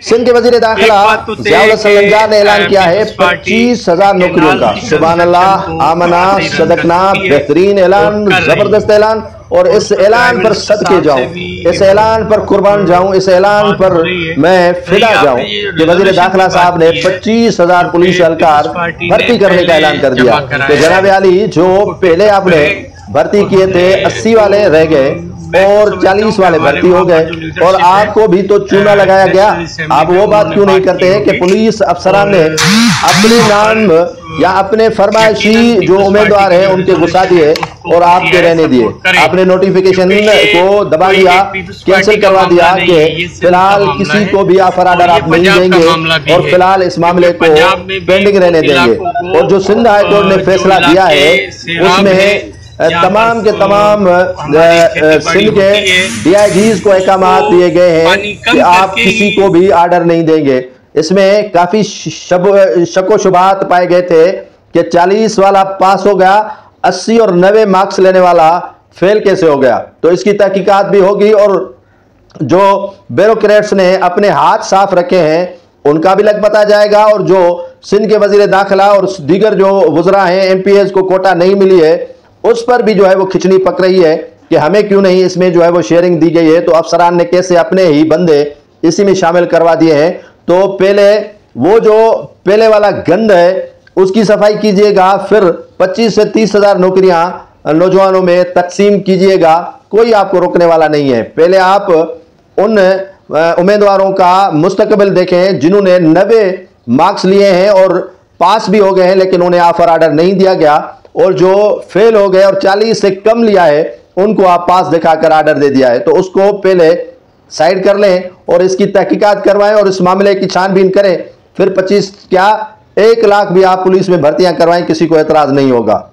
सिंध के वजीर दाखिला ज़ियाउल हसन लंजार ने ऐलान किया है 25,000 नौकरियों का। सुभान अल्लाह, आमना, सदकना, बेहतरीन ऐलान, जबरदस्त ऐलान। और इस ऐलान पर सदके जाऊं, इस ऐलान पर कुर्बान जाऊं, इस ऐलान पर मैं फिदा जाऊं कि वजीर दाखिला साहब ने 25,000 पुलिस एहलकार भर्ती करने का ऐलान कर दिया। तो जनाब आली, जो पहले आपने भर्ती किए थे 80 वाले रह गए और 40 वाले भर्ती हो गए और आपको भी तो चूना लगाया गया। आप वो बात क्यों नहीं करते हैं कि पुलिस अफसरान ने अपने नाम या अपने फरमाइशी जो उम्मीदवार हैं उनके घुसा दिए और आपके रहने दिए। आपने नोटिफिकेशन को दबा दिया, कैंसिल करवा दिया कि फिलहाल किसी को भी ऑफर ऑर्डर आप नहीं देंगे और फिलहाल इस मामले को पेंडिंग रहने देंगे। और जो सिंध हाई कोर्ट ने फैसला दिया है उसमें तमाम के तमाम सिंध के DIGs को अहकामात दिए गए हैं कि आप किसी को भी ऑर्डर नहीं देंगे। इसमें काफी शक शुबात पाए गए थे कि 40 वाला पास हो गया, 80 और 90 मार्क्स लेने वाला फेल कैसे हो गया। तो इसकी तहकीकात भी होगी और जो ब्यूरोक्रेट्स ने अपने हाथ साफ रखे हैं उनका भी लग पता जाएगा। और जो सिंध के वजीर दाखिला और दीगर जो वज़रा हैं, MPs को कोटा नहीं मिली है, उस पर भी जो है वो खिचड़ी पक रही है कि हमें क्यों नहीं इसमें जो है वो शेयरिंग दी गई है। तो अफसरान ने कैसे अपने ही बंदे इसी में शामिल करवा दिए हैं। तो पहले वो जो पहले वाला गंद है उसकी सफाई कीजिएगा, फिर 25 से 30,000 नौकरियां नौजवानों में तकसीम कीजिएगा। कोई आपको रोकने वाला नहीं है। पहले आप उन उम्मीदवारों का मुस्तकबिल देखें जिन्होंने 90 मार्क्स लिए हैं और पास भी हो गए हैं लेकिन उन्हें ऑफर ऑर्डर नहीं दिया गया, और जो फेल हो गए और 40 से कम लिया है उनको आप पास दिखाकर ऑर्डर दे दिया है। तो उसको पहले साइड कर लें और इसकी तहकीकात करवाएं और इस मामले की छानबीन करें। फिर 25 क्या 1 लाख भी आप पुलिस में भर्तियां करवाएं, किसी को एतराज नहीं होगा।